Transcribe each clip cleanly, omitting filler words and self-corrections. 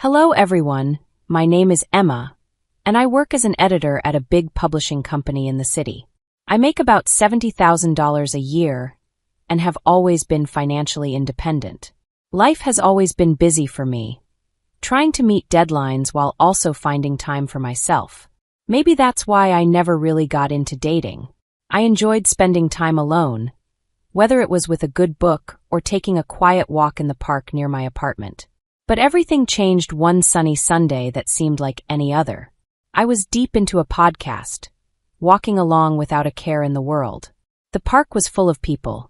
Hello everyone, my name is Emma, and I work as an editor at a big publishing company in the city. I make about $70,000 a year and have always been financially independent. Life has always been busy for me, trying to meet deadlines while also finding time for myself. Maybe that's why I never really got into dating. I enjoyed spending time alone, whether it was with a good book or taking a quiet walk in the park near my apartment. But everything changed one sunny Sunday that seemed like any other. I was deep into a podcast, walking along without a care in the world. The park was full of people,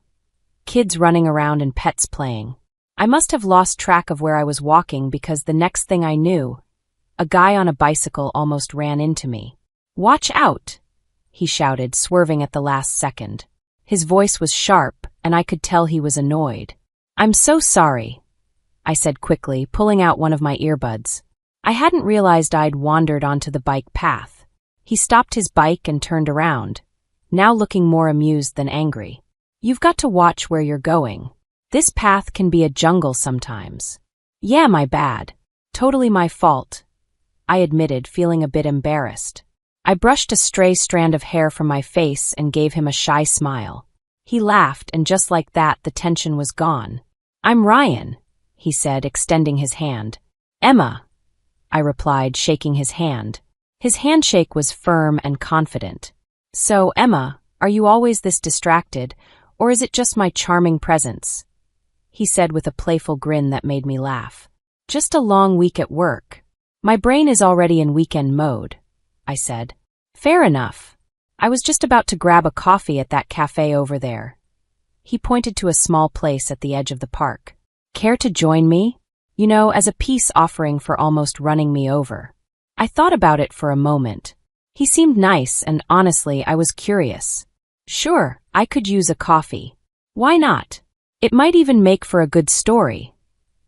kids running around and pets playing. I must have lost track of where I was walking because the next thing I knew, a guy on a bicycle almost ran into me. "Watch out!" he shouted, swerving at the last second. His voice was sharp, and I could tell he was annoyed. "I'm so sorry," I said quickly, pulling out one of my earbuds. I hadn't realized I'd wandered onto the bike path. He stopped his bike and turned around, now looking more amused than angry. "You've got to watch where you're going. This path can be a jungle sometimes." "Yeah, my bad. Totally my fault," I admitted, feeling a bit embarrassed. I brushed a stray strand of hair from my face and gave him a shy smile. He laughed, and just like that, the tension was gone. "I'm Ryan," he said, extending his hand. "Emma," I replied, shaking his hand. His handshake was firm and confident. "So, Emma, are you always this distracted, or is it just my charming presence?" he said with a playful grin that made me laugh. "Just a long week at work. My brain is already in weekend mode," I said. "Fair enough. I was just about to grab a coffee at that cafe over there." He pointed to a small place at the edge of the park. "Care to join me? You know, as a peace offering for almost running me over." I thought about it for a moment. He seemed nice, and honestly, I was curious. Sure, I could use a coffee. Why not? It might even make for a good story,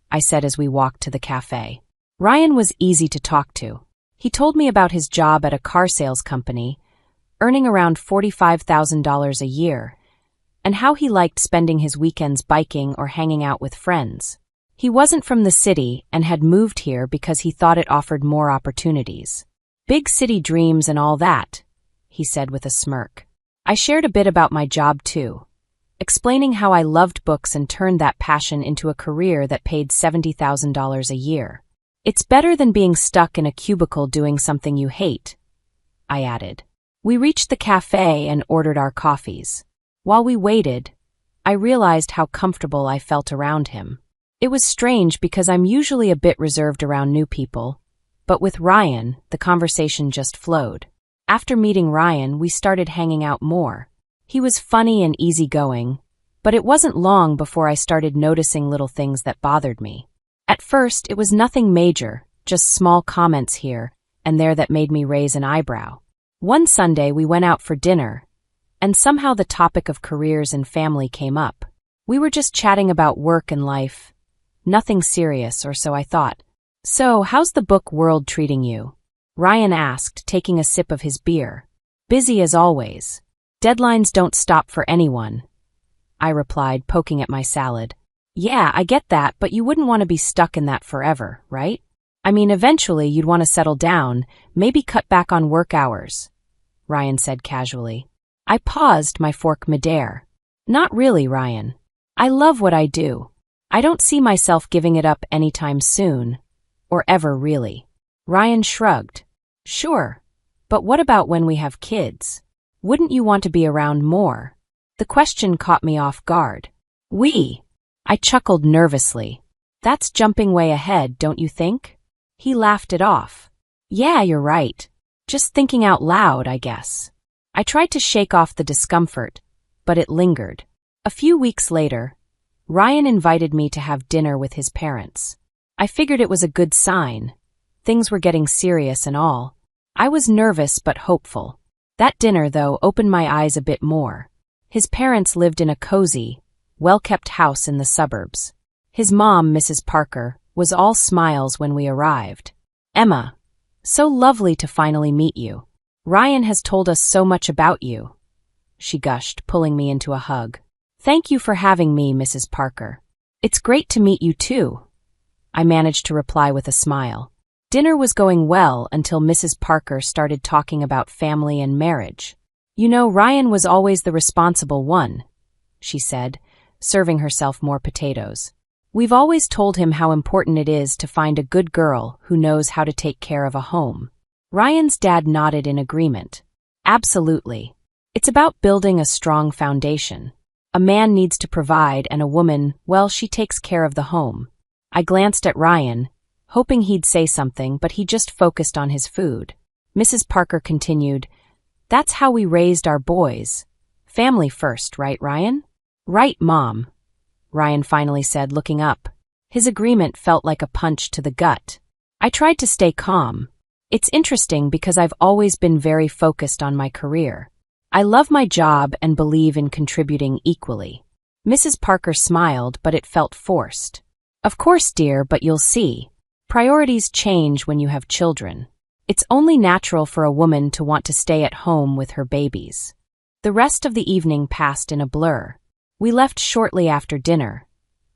I said as we walked to the cafe. Ryan was easy to talk to. He told me about his job at a car sales company, earning around $45,000 a year, and how he liked spending his weekends biking or hanging out with friends. He wasn't from the city and had moved here because he thought it offered more opportunities. "Big city dreams and all that," he said with a smirk. I shared a bit about my job too, explaining how I loved books and turned that passion into a career that paid $70,000 a year. "It's better than being stuck in a cubicle doing something you hate," I added. We reached the cafe and ordered our coffees. While we waited, I realized how comfortable I felt around him. It was strange because I'm usually a bit reserved around new people, but with Ryan, the conversation just flowed. After meeting Ryan, we started hanging out more. He was funny and easygoing, but it wasn't long before I started noticing little things that bothered me. At first, it was nothing major, just small comments here and there that made me raise an eyebrow. One Sunday, we went out for dinner, and somehow the topic of careers and family came up. We were just chatting about work and life. Nothing serious, or so I thought. "So, how's the book world treating you?" Ryan asked, taking a sip of his beer. "Busy as always. Deadlines don't stop for anyone," I replied, poking at my salad. "Yeah, I get that, but you wouldn't want to be stuck in that forever, right? I mean, eventually you'd want to settle down, maybe cut back on work hours," Ryan said casually. I paused, my fork midair. "Not really, Ryan. I love what I do. I don't see myself giving it up anytime soon, or ever really." Ryan shrugged. "Sure, but what about when we have kids? Wouldn't you want to be around more?" The question caught me off guard. "We?" I chuckled nervously. "That's jumping way ahead, don't you think?" He laughed it off. "Yeah, you're right. Just thinking out loud, I guess." I tried to shake off the discomfort, but it lingered. A few weeks later, Ryan invited me to have dinner with his parents. I figured it was a good sign. Things were getting serious and all. I was nervous but hopeful. That dinner, though, opened my eyes a bit more. His parents lived in a cozy, well-kept house in the suburbs. His mom, Mrs. Parker, was all smiles when we arrived. "Emma, so lovely to finally meet you. Ryan has told us so much about you," she gushed, pulling me into a hug. "Thank you for having me, Mrs. Parker. It's great to meet you too," I managed to reply with a smile. Dinner was going well until Mrs. Parker started talking about family and marriage. You know, Ryan was always the responsible one, she said, serving herself more potatoes. We've always told him how important it is to find a good girl who knows how to take care of a home. Ryan's dad nodded in agreement. Absolutely. It's about building a strong foundation. A man needs to provide and a woman, well, she takes care of the home. I glanced at Ryan, hoping he'd say something, but he just focused on his food. Mrs. Parker continued, That's how we raised our boys. Family first, right, Ryan? Right, Mom, Ryan finally said, looking up. His agreement felt like a punch to the gut. I tried to stay calm. It's interesting because I've always been very focused on my career. I love my job and believe in contributing equally. Mrs. Parker smiled, but it felt forced. Of course, dear, but you'll see. Priorities change when you have children. It's only natural for a woman to want to stay at home with her babies. The rest of the evening passed in a blur. We left shortly after dinner,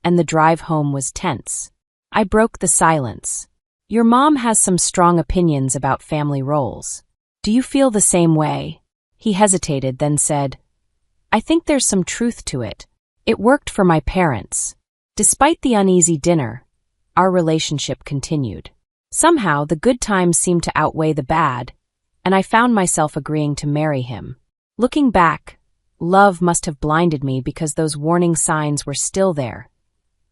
and the drive home was tense. I broke the silence. Your mom has some strong opinions about family roles. Do you feel the same way? He hesitated, then said, I think there's some truth to it. It worked for my parents. Despite the uneasy dinner, our relationship continued. Somehow, the good times seemed to outweigh the bad, and I found myself agreeing to marry him. Looking back, love must have blinded me because those warning signs were still there,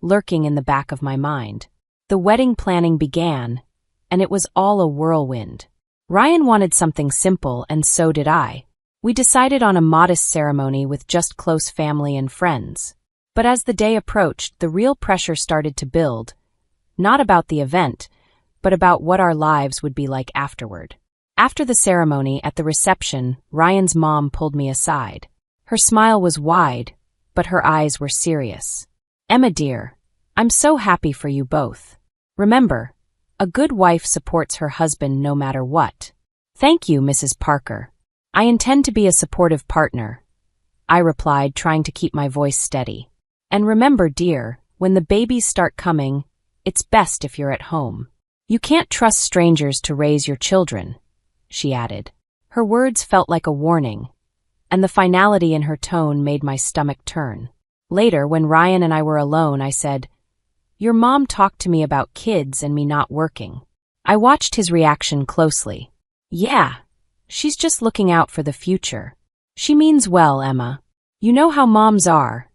lurking in the back of my mind. The wedding planning began, and it was all a whirlwind. Ryan wanted something simple, and so did I. We decided on a modest ceremony with just close family and friends. But as the day approached, the real pressure started to build, not about the event, but about what our lives would be like afterward. After the ceremony, at the reception, Ryan's mom pulled me aside. Her smile was wide, but her eyes were serious. Emma, dear, I'm so happy for you both. Remember, a good wife supports her husband no matter what. Thank you, Mrs. Parker. I intend to be a supportive partner, I replied, trying to keep my voice steady. And remember, dear, when the babies start coming, it's best if you're at home. You can't trust strangers to raise your children, she added. Her words felt like a warning, and the finality in her tone made my stomach turn. Later, when Ryan and I were alone, I said, Your mom talked to me about kids and me not working. I watched his reaction closely. Yeah, she's just looking out for the future. She means well, Emma. You know how moms are.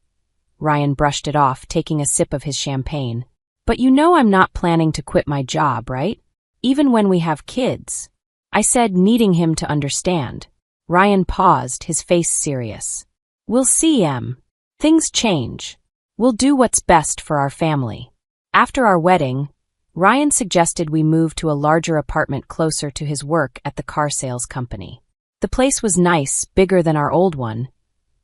Ryan brushed it off, taking a sip of his champagne. But you know I'm not planning to quit my job, right? Even when we have kids. I said, needing him to understand. Ryan paused, his face serious. We'll see, Em. Things change. We'll do what's best for our family. After our wedding, Ryan suggested we move to a larger apartment closer to his work at the car sales company. The place was nice, bigger than our old one,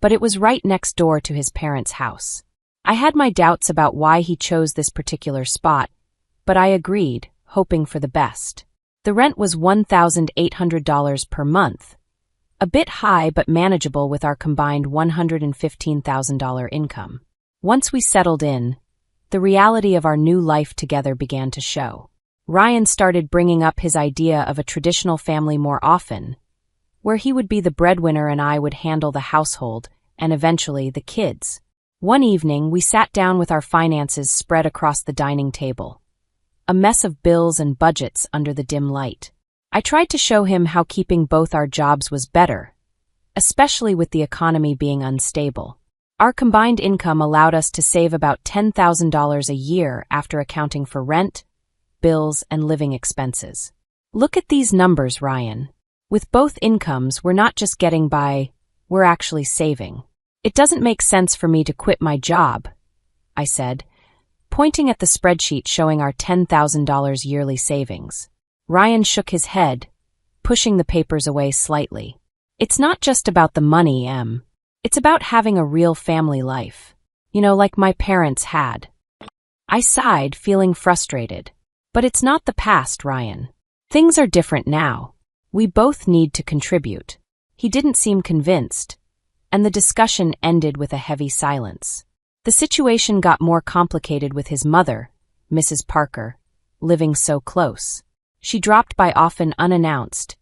but it was right next door to his parents' house. I had my doubts about why he chose this particular spot, but I agreed, hoping for the best. The rent was $1,800 per month, a bit high but manageable with our combined $115,000 income. Once we settled in, the reality of our new life together began to show. Ryan started bringing up his idea of a traditional family more often, where he would be the breadwinner and I would handle the household and eventually the kids. One evening, we sat down with our finances spread across the dining table, a mess of bills and budgets under the dim light. I tried to show him how keeping both our jobs was better, especially with the economy being unstable. Our combined income allowed us to save about $10,000 a year after accounting for rent, bills, and living expenses. Look at these numbers, Ryan. With both incomes, we're not just getting by, we're actually saving. It doesn't make sense for me to quit my job, I said, pointing at the spreadsheet showing our $10,000 yearly savings. Ryan shook his head, pushing the papers away slightly. It's not just about the money, Em. It's about having a real family life. You know, like my parents had. I sighed, feeling frustrated. But it's not the past, Ryan. Things are different now. We both need to contribute. He didn't seem convinced, and the discussion ended with a heavy silence. The situation got more complicated with his mother, Mrs. Parker, living so close. She dropped by often unannounced,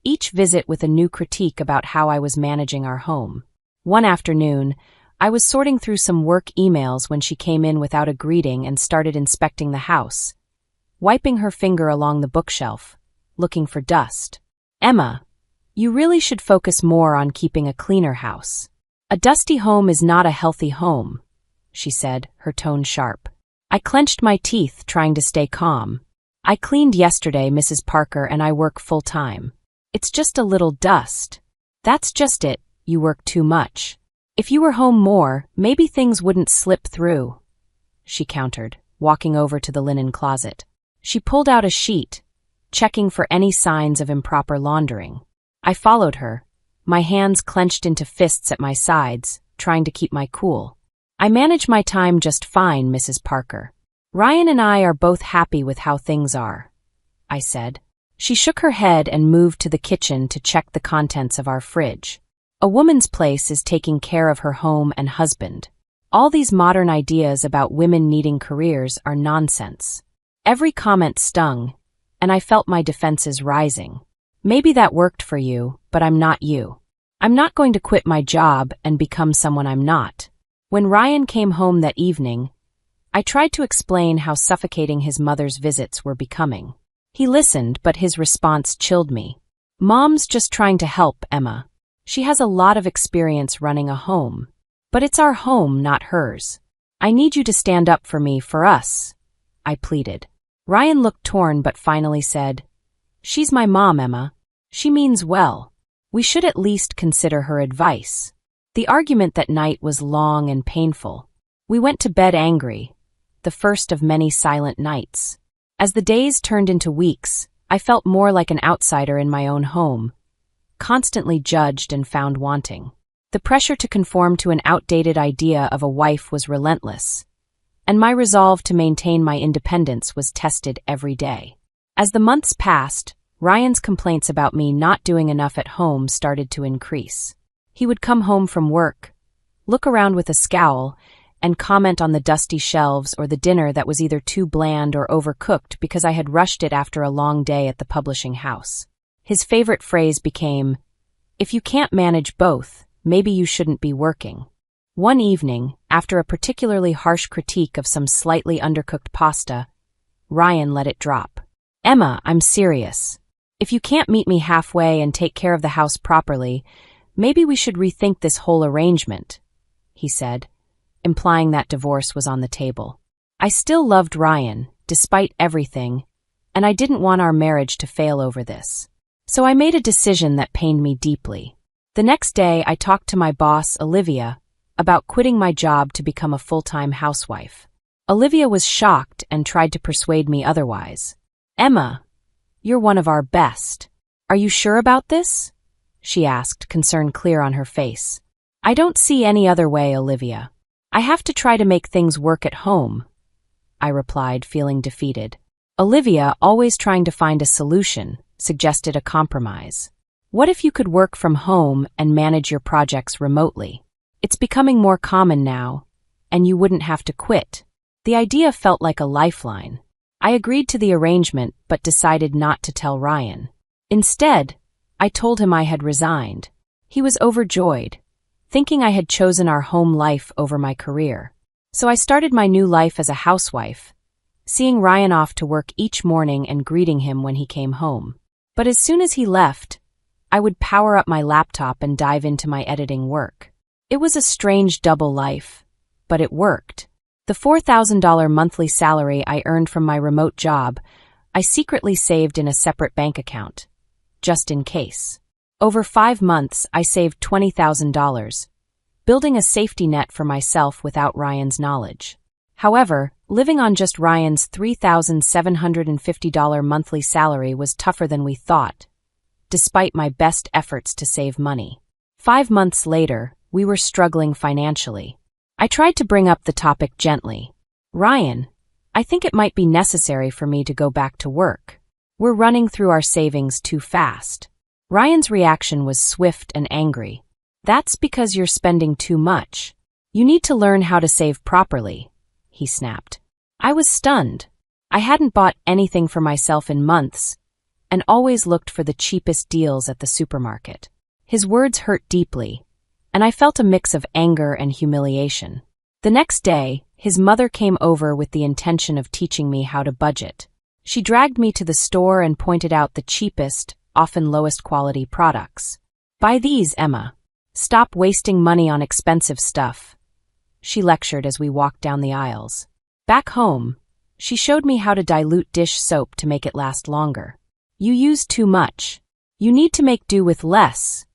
each visit with a new critique about how I was managing our home. One afternoon, I was sorting through some work emails when she came in without a greeting and started inspecting the house, wiping her finger along the bookshelf, looking for dust. "Emma, you really should focus more on keeping a cleaner house. A dusty home is not a healthy home," she said, her tone sharp. I clenched my teeth, trying to stay calm. "I cleaned yesterday, Mrs. Parker, and I work full-time. It's just a little dust." "That's just it, you work too much. If you were home more, maybe things wouldn't slip through," she countered, walking over to the linen closet. She pulled out a sheet, checking for any signs of improper laundering. I followed her, my hands clenched into fists at my sides, trying to keep my cool. "I manage my time just fine, Mrs. Parker. Ryan and I are both happy with how things are," I said. She shook her head and moved to the kitchen to check the contents of our fridge. "A woman's place is taking care of her home and husband. All these modern ideas about women needing careers are nonsense." Every comment stung, and I felt my defenses rising. "Maybe that worked for you, but I'm not you. I'm not going to quit my job and become someone I'm not." When Ryan came home that evening, I tried to explain how suffocating his mother's visits were becoming. He listened, but his response chilled me. "Mom's just trying to help, Emma. She has a lot of experience running a home. But it's our home, not hers. I need you to stand up for me, for us," I pleaded. Ryan looked torn but finally said, "She's my mom, Emma. She means well. We should at least consider her advice." The argument that night was long and painful. We went to bed angry, the first of many silent nights. As the days turned into weeks, I felt more like an outsider in my own home, constantly judged and found wanting. The pressure to conform to an outdated idea of a wife was relentless, and my resolve to maintain my independence was tested every day. As the months passed, Ryan's complaints about me not doing enough at home started to increase. He would come home from work, look around with a scowl, and comment on the dusty shelves or the dinner that was either too bland or overcooked because I had rushed it after a long day at the publishing house. His favorite phrase became, "If you can't manage both, maybe you shouldn't be working." One evening, after a particularly harsh critique of some slightly undercooked pasta, Ryan let it drop. "Emma, I'm serious. If you can't meet me halfway and take care of the house properly, maybe we should rethink this whole arrangement," he said, implying that divorce was on the table. I still loved Ryan, despite everything, and I didn't want our marriage to fail over this. So I made a decision that pained me deeply. The next day, I talked to my boss, Olivia, about quitting my job to become a full-time housewife. Olivia was shocked and tried to persuade me otherwise. "Emma, you're one of our best. Are you sure about this?" she asked, concern clear on her face. "I don't see any other way, Olivia. I have to try to make things work at home," I replied, feeling defeated. Olivia, always trying to find a solution, suggested a compromise. "What if you could work from home and manage your projects remotely? It's becoming more common now, and you wouldn't have to quit." The idea felt like a lifeline. I agreed to the arrangement but decided not to tell Ryan. Instead, I told him I had resigned. He was overjoyed, thinking I had chosen our home life over my career. So I started my new life as a housewife, seeing Ryan off to work each morning and greeting him when he came home. But as soon as he left, I would power up my laptop and dive into my editing work. It was a strange double life, but it worked. The $4,000 monthly salary I earned from my remote job, I secretly saved in a separate bank account, just in case. Over 5 months, I saved $20,000, building a safety net for myself without Ryan's knowledge. However, living on just Ryan's $3,750 monthly salary was tougher than we thought, despite my best efforts to save money. 5 months later, we were struggling financially. I tried to bring up the topic gently. "Ryan, I think it might be necessary for me to go back to work. We're running through our savings too fast." Ryan's reaction was swift and angry. "That's because you're spending too much. You need to learn how to save properly," he snapped. I was stunned. I hadn't bought anything for myself in months, and always looked for the cheapest deals at the supermarket. His words hurt deeply, and I felt a mix of anger and humiliation. The next day, his mother came over with the intention of teaching me how to budget. She dragged me to the store and pointed out the cheapest, often lowest quality products. "Buy these, Emma. Stop wasting money on expensive stuff," she lectured as we walked down the aisles. Back home, she showed me how to dilute dish soap to make it last longer. "You use too much. You need to make do with less,"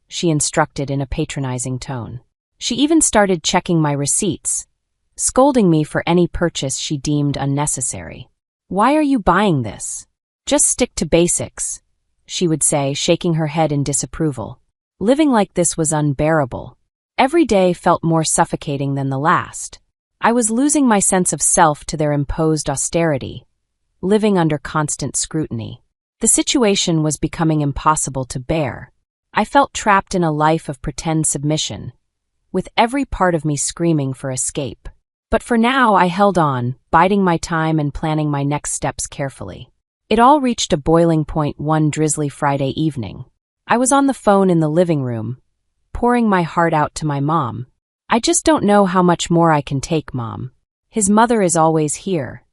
she instructed in a patronizing tone. She even started checking my receipts, scolding me for any purchase she deemed unnecessary. "Why are you buying this? Just stick to basics," she would say, shaking her head in disapproval. Living like this was unbearable. Every day felt more suffocating than the last. I was losing my sense of self to their imposed austerity, living under constant scrutiny. The situation was becoming impossible to bear. I felt trapped in a life of pretend submission, with every part of me screaming for escape. But for now, I held on, biding my time and planning my next steps carefully. It all reached a boiling point one drizzly Friday evening. I was on the phone in the living room, pouring my heart out to my mom. "I just don't know how much more I can take, Mom. His mother is always here,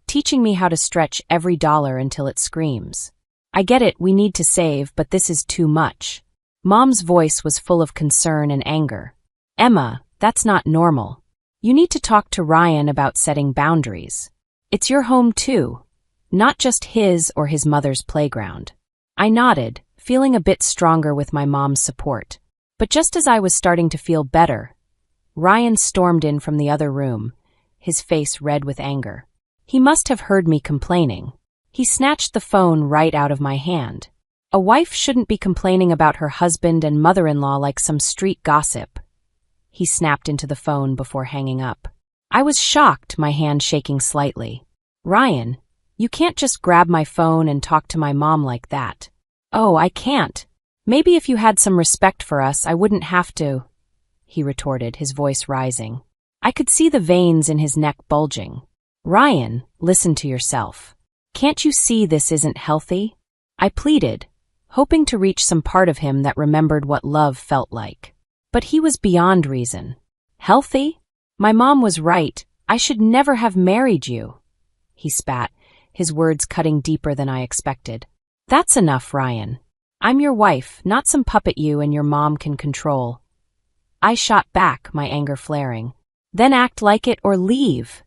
teaching me how to stretch every dollar until it screams. I get it, we need to save, but this is too much." Mom's voice was full of concern and anger. "Emma, that's not normal. You need to talk to Ryan about setting boundaries. It's your home too, not just his or his mother's playground." I nodded, feeling a bit stronger with my mom's support. But just as I was starting to feel better, Ryan stormed in from the other room, his face red with anger. He must have heard me complaining. He snatched the phone right out of my hand. A wife shouldn't be complaining about her husband and mother-in-law like some street gossip. He snapped into the phone before hanging up. I was shocked, my hand shaking slightly. "Ryan, you can't just grab my phone and talk to my mom like that." "Oh, I can't. Maybe if you had some respect for us, I wouldn't have to," he retorted, his voice rising. I could see the veins in his neck bulging. "Ryan, listen to yourself. Can't you see this isn't healthy?" I pleaded, hoping to reach some part of him that remembered what love felt like. But he was beyond reason. "Healthy? My mom was right. I should never have married you," he spat, his words cutting deeper than I expected. "That's enough, Ryan. I'm your wife, not some puppet you and your mom can control." I shot back, my anger flaring. "Then act like it or leave,"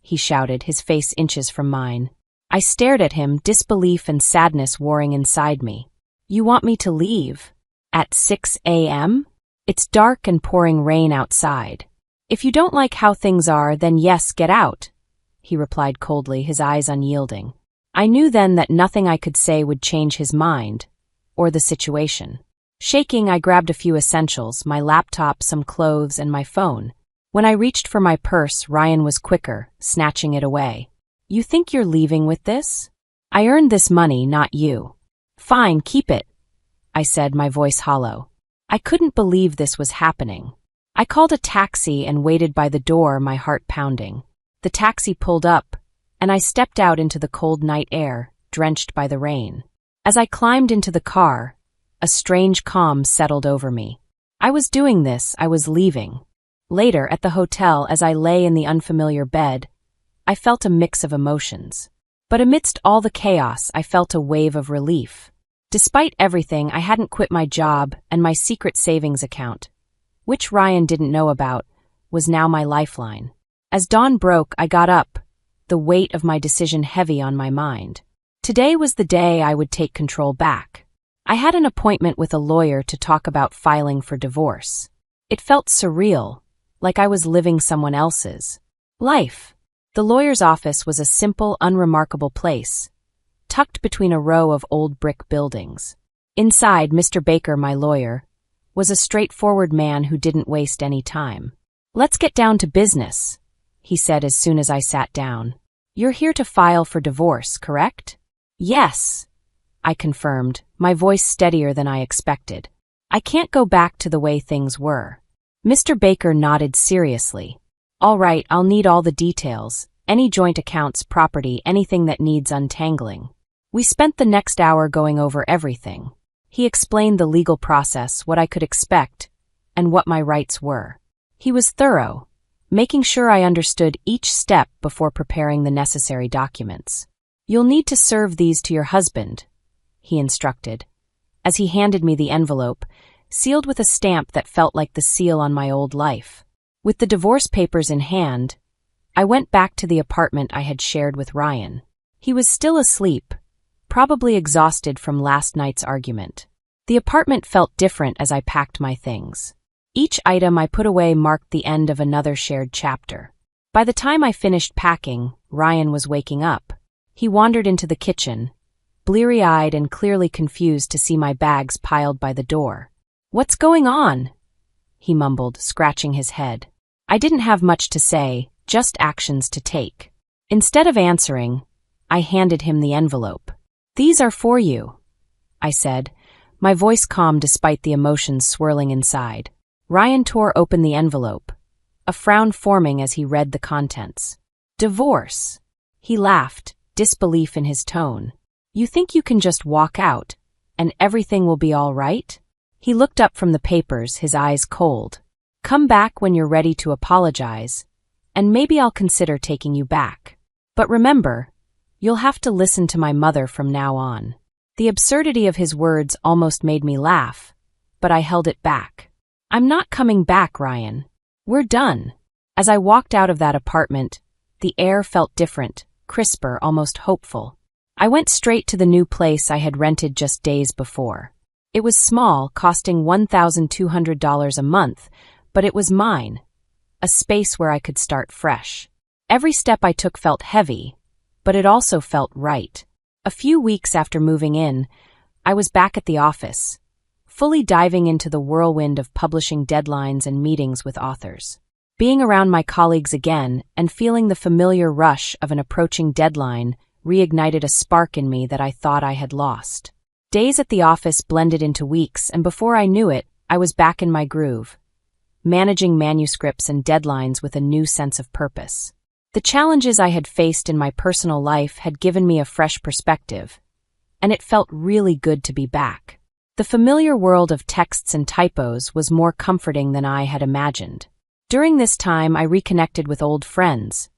he shouted, his face inches from mine. I stared at him, disbelief and sadness warring inside me. "You want me to leave? At 6 a.m.? It's dark and pouring rain outside. If you don't like how things are, then yes, get out," he replied coldly, his eyes unyielding. I knew then that nothing I could say would change his mind, or the situation. Shaking, I grabbed a few essentials, my laptop, some clothes, and my phone. When I reached for my purse, Ryan was quicker, snatching it away. "You think you're leaving with this? I earned this money, not you." "Fine, keep it," I said, my voice hollow. I couldn't believe this was happening. I called a taxi and waited by the door, my heart pounding. The taxi pulled up, and I stepped out into the cold night air, drenched by the rain. As I climbed into the car, a strange calm settled over me. I was doing this, I was leaving. Later, at the hotel, as I lay in the unfamiliar bed, I felt a mix of emotions. But amidst all the chaos, I felt a wave of relief. Despite everything, I hadn't quit my job, and my secret savings account, which Ryan didn't know about, was now my lifeline. As dawn broke, I got up, the weight of my decision heavy on my mind. Today was the day I would take control back. I had an appointment with a lawyer to talk about filing for divorce. It felt surreal, like I was living someone else's life. The lawyer's office was a simple, unremarkable place, tucked between a row of old brick buildings. Inside, Mr. Baker, my lawyer, was a straightforward man who didn't waste any time. "Let's get down to business," he said as soon as I sat down. "You're here to file for divorce, correct?" "Yes," I confirmed, my voice steadier than I expected. "I can't go back to the way things were." Mr. Baker nodded seriously. "All right, I'll need all the details. Any joint accounts, property, anything that needs untangling. We spent the next hour going over everything. He explained the legal process, what I could expect, and what my rights were. He was thorough, making sure I understood each step before preparing the necessary documents. You'll need to serve these to your husband, he instructed, as he handed me the envelope, sealed with a stamp that felt like the seal on my old life. With the divorce papers in hand, I went back to the apartment I had shared with Ryan. He was still asleep, probably exhausted from last night's argument. The apartment felt different as I packed my things. Each item I put away marked the end of another shared chapter. By the time I finished packing, Ryan was waking up. He wandered into the kitchen, bleary-eyed and clearly confused to see my bags piled by the door. "What's going on?" he mumbled, scratching his head. I didn't have much to say, just actions to take. Instead of answering, I handed him the envelope. "These are for you," I said, my voice calm despite the emotions swirling inside. Ryan tore open the envelope, a frown forming as he read the contents. "Divorce." He laughed, disbelief in his tone. "You think you can just walk out, and everything will be all right?" He looked up from the papers, his eyes cold. "Come back when you're ready to apologize, and maybe I'll consider taking you back. But remember, you'll have to listen to my mother from now on." The absurdity of his words almost made me laugh, but I held it back. "I'm not coming back, Ryan. We're done." As I walked out of that apartment, the air felt different, crisper, almost hopeful. I went straight to the new place I had rented just days before. It was small, costing $1,200 a month, but it was mine, a space where I could start fresh. Every step I took felt heavy, but it also felt right. A few weeks after moving in, I was back at the office, fully diving into the whirlwind of publishing deadlines and meetings with authors. Being around my colleagues again and feeling the familiar rush of an approaching deadline reignited a spark in me that I thought I had lost. Days at the office blended into weeks, and before I knew it, I was back in my groove, managing manuscripts and deadlines with a new sense of purpose. The challenges I had faced in my personal life had given me a fresh perspective, and it felt really good to be back. The familiar world of texts and typos was more comforting than I had imagined. During this time, I reconnected with old friends,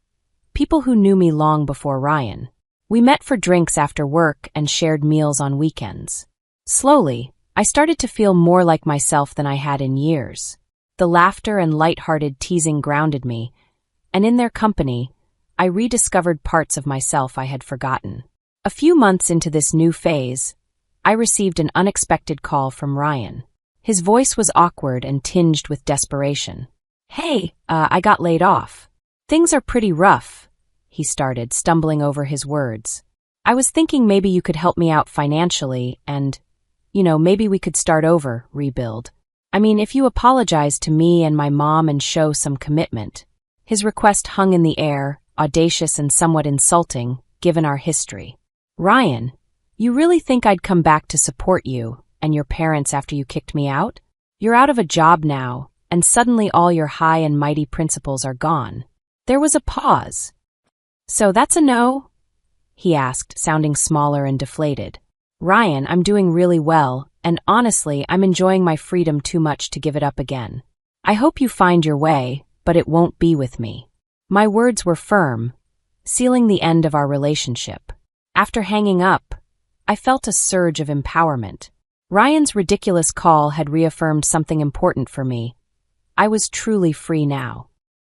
people who knew me long before Ryan. We met for drinks after work and shared meals on weekends. Slowly, I started to feel more like myself than I had in years. The laughter and light-hearted teasing grounded me, and in their company, I rediscovered parts of myself I had forgotten. A few months into this new phase, I received an unexpected call from Ryan. His voice was awkward and tinged with desperation. "Hey, I got laid off. Things are pretty rough," he started, stumbling over his words. "I was thinking maybe you could help me out financially and, maybe we could start over, rebuild. I mean, if you apologize to me and my mom and show some commitment." His request hung in the air, audacious and somewhat insulting, given our history. "Ryan, you really think I'd come back to support you and your parents after you kicked me out? You're out of a job now, and suddenly all your high and mighty principles are gone." There was a pause. "So that's a no?" he asked, sounding smaller and deflated. "Ryan, I'm doing really well, and honestly, I'm enjoying my freedom too much to give it up again. I hope you find your way, but it won't be with me." My words were firm, sealing the end of our relationship. After hanging up, I felt a surge of empowerment. Ryan's ridiculous call had reaffirmed something important for me. I was truly free now.